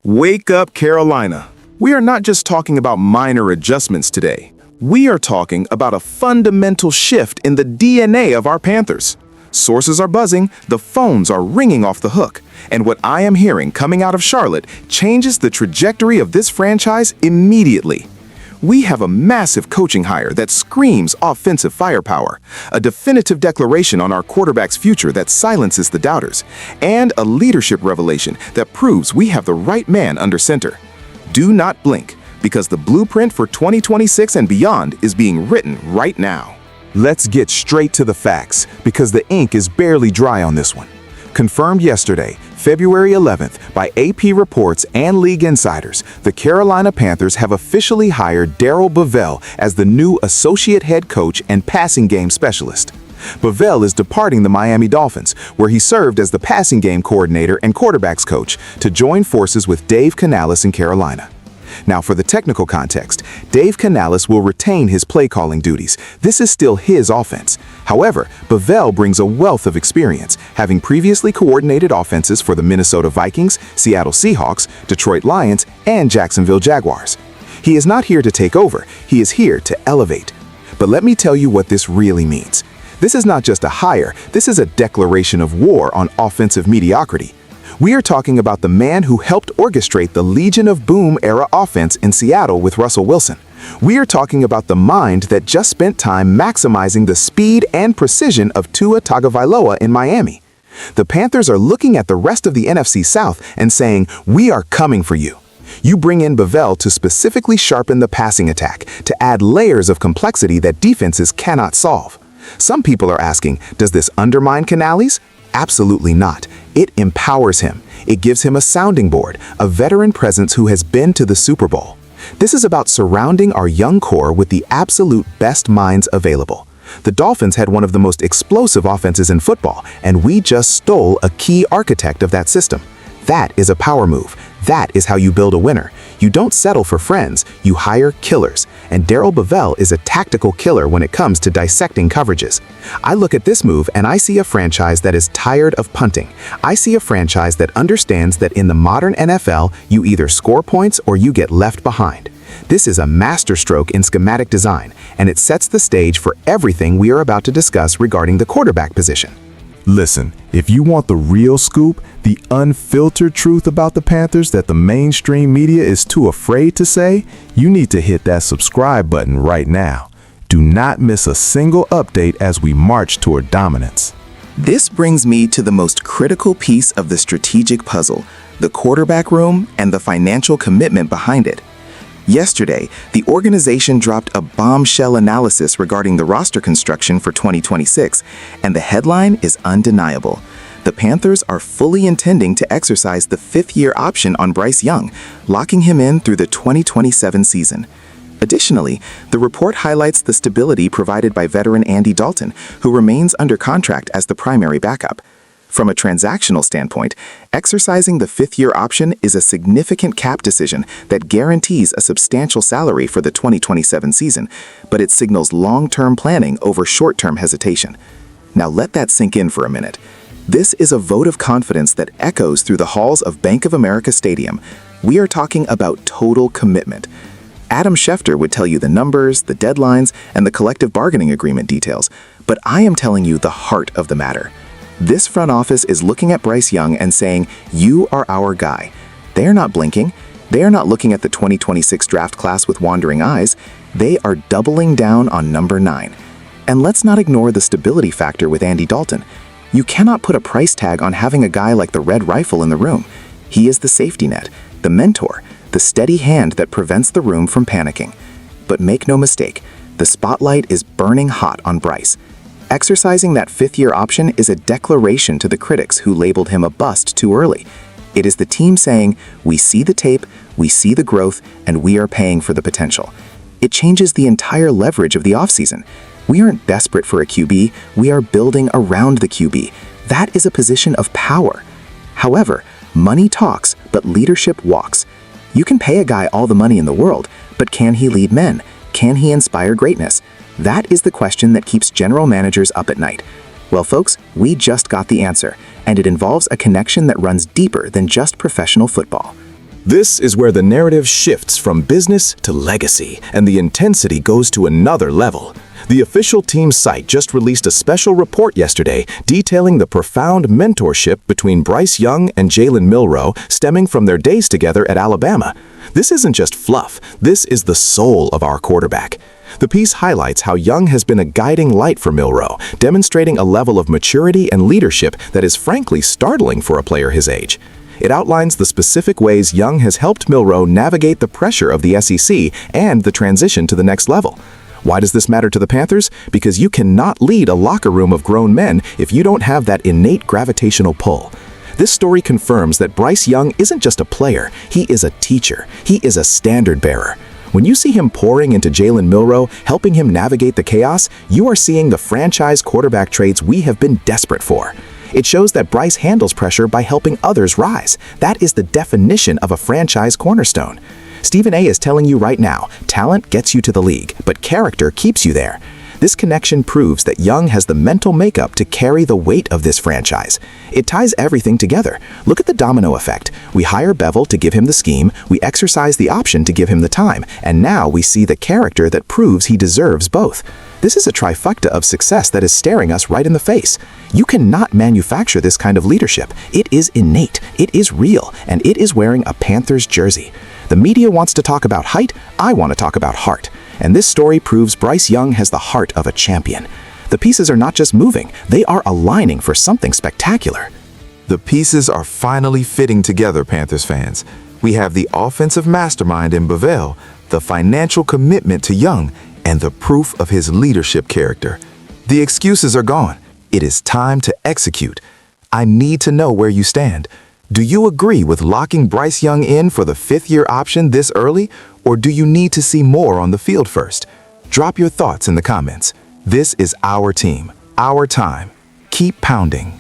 Wake up, Carolina. We are not just talking about minor adjustments today. We are talking about a fundamental shift in the DNA of our Panthers. Sources are buzzing, the phones are ringing off the hook, and what I am hearing coming out of Charlotte changes the trajectory of this franchise immediately. We have a massive coaching hire that screams offensive firepower, a definitive declaration on our quarterback's future that silences the doubters, and a leadership revelation that proves we have the right man under center. Do not blink, because the blueprint for 2026 and beyond is being written right now. Let's get straight to the facts, because the ink is barely dry on this one. Confirmed yesterday, February 11th, by AP reports and league insiders, the Carolina Panthers have officially hired Bevell as the new associate head coach and passing game specialist. Bevell is departing the Miami Dolphins, where he served as the passing game coordinator and quarterbacks coach, to join forces with Dave Canales in Carolina. Now, for the technical context, Dave Canales will retain his play-calling duties. This is still his offense. However, Bevell brings a wealth of experience, having previously coordinated offenses for the Minnesota Vikings, Seattle Seahawks, Detroit Lions, and Jacksonville Jaguars. He is not here to take over, he is here to elevate. But let me tell you what this really means. This is not just a hire, this is a declaration of war on offensive mediocrity. We are talking about the man who helped orchestrate the Legion of Boom era offense in Seattle with Russell Wilson. We are talking about the mind that just spent time maximizing the speed and precision of Tua Tagovailoa in Miami. The Panthers are looking at the rest of the NFC South and saying, "We are coming for you." You bring in Bevell to specifically sharpen the passing attack, to add layers of complexity that defenses cannot solve. Some people are asking, does this undermine Canales? Absolutely not. It empowers him. It gives him a sounding board, a veteran presence who has been to the Super Bowl. This is about surrounding our young core with the absolute best minds available. The Dolphins had one of the most explosive offenses in football, and we just stole a key architect of that system. That is a power move. That is how you build a winner. You don't settle for friends, you hire killers. And Bevell is a tactical killer when it comes to dissecting coverages. I look at this move and I see a franchise that is tired of punting. I see a franchise that understands that in the modern NFL, you either score points or you get left behind. This is a masterstroke in schematic design, and it sets the stage for everything we are about to discuss regarding the quarterback position. Listen, if you want the real scoop, the unfiltered truth about the Panthers that the mainstream media is too afraid to say, you need to hit that subscribe button right now. Do not miss a single update as we march toward dominance. This brings me to the most critical piece of the strategic puzzle, the quarterback room and the financial commitment behind it. Yesterday, the organization dropped a bombshell analysis regarding the roster construction for 2026, and the headline is undeniable. The Panthers are fully intending to exercise the fifth-year option on Bryce Young, locking him in through the 2027 season. Additionally, the report highlights the stability provided by veteran Andy Dalton, who remains under contract as the primary backup. From a transactional standpoint, exercising the fifth-year option is a significant cap decision that guarantees a substantial salary for the 2027 season, but it signals long-term planning over short-term hesitation. Now let that sink in for a minute. This is a vote of confidence that echoes through the halls of Bank of America Stadium. We are talking about total commitment. Adam Schefter would tell you the numbers, the deadlines, and the collective bargaining agreement details, but I am telling you the heart of the matter. This front office is looking at Bryce Young and saying, "You are our guy." They are not blinking. They are not looking at the 2026 draft class with wandering eyes. They are doubling down on number 9. And let's not ignore the stability factor with Andy Dalton. You cannot put a price tag on having a guy like the Red Rifle in the room. He is the safety net, the mentor, the steady hand that prevents the room from panicking. But make no mistake, the spotlight is burning hot on Bryce. Exercising that fifth-year option is a declaration to the critics who labeled him a bust too early. It is the team saying, "We see the tape, we see the growth, and we are paying for the potential." It changes the entire leverage of the offseason. We aren't desperate for a QB, we are building around the QB. That is a position of power. However, money talks, but leadership walks. You can pay a guy all the money in the world, but can he lead men? Can he inspire greatness? That is the question that keeps general managers up at night. Well, folks, we just got the answer, and it involves a connection that runs deeper than just professional football. This is where the narrative shifts from business to legacy, and the intensity goes to another level. The official team site just released a special report yesterday detailing the profound mentorship between Bryce Young and Jalen Milroe stemming from their days together at Alabama. This isn't just fluff, this is the soul of our quarterback. The piece highlights how Young has been a guiding light for Milroe, demonstrating a level of maturity and leadership that is frankly startling for a player his age. It outlines the specific ways Young has helped Milroe navigate the pressure of the SEC and the transition to the next level. Why does this matter to the Panthers? Because you cannot lead a locker room of grown men if you don't have that innate gravitational pull. This story confirms that Bryce Young isn't just a player, he is a teacher. He is a standard bearer. When you see him pouring into Jalen Milroe, helping him navigate the chaos, you are seeing the franchise quarterback traits we have been desperate for. It shows that Bryce handles pressure by helping others rise. That is the definition of a franchise cornerstone. Stephen A is telling you right now, talent gets you to the league, but character keeps you there. This connection proves that Young has the mental makeup to carry the weight of this franchise. It ties everything together. Look at the domino effect. We hire Bevell to give him the scheme, we exercise the option to give him the time, and now we see the character that proves he deserves both. This is a trifecta of success that is staring us right in the face. You cannot manufacture this kind of leadership. It is innate, it is real, and it is wearing a Panthers jersey. The media wants to talk about height, I want to talk about heart. And this story proves Bryce Young has the heart of a champion. The pieces are not just moving, they are aligning for something spectacular. The pieces are finally fitting together, Panthers fans. We have the offensive mastermind in Bevell, the financial commitment to Young, and the proof of his leadership character. The excuses are gone. It is time to execute. I need to know where you stand. Do you agree with locking Bryce Young in for the fifth-year option this early, or do you need to see more on the field first? Drop your thoughts in the comments. This is our team, our time. Keep pounding.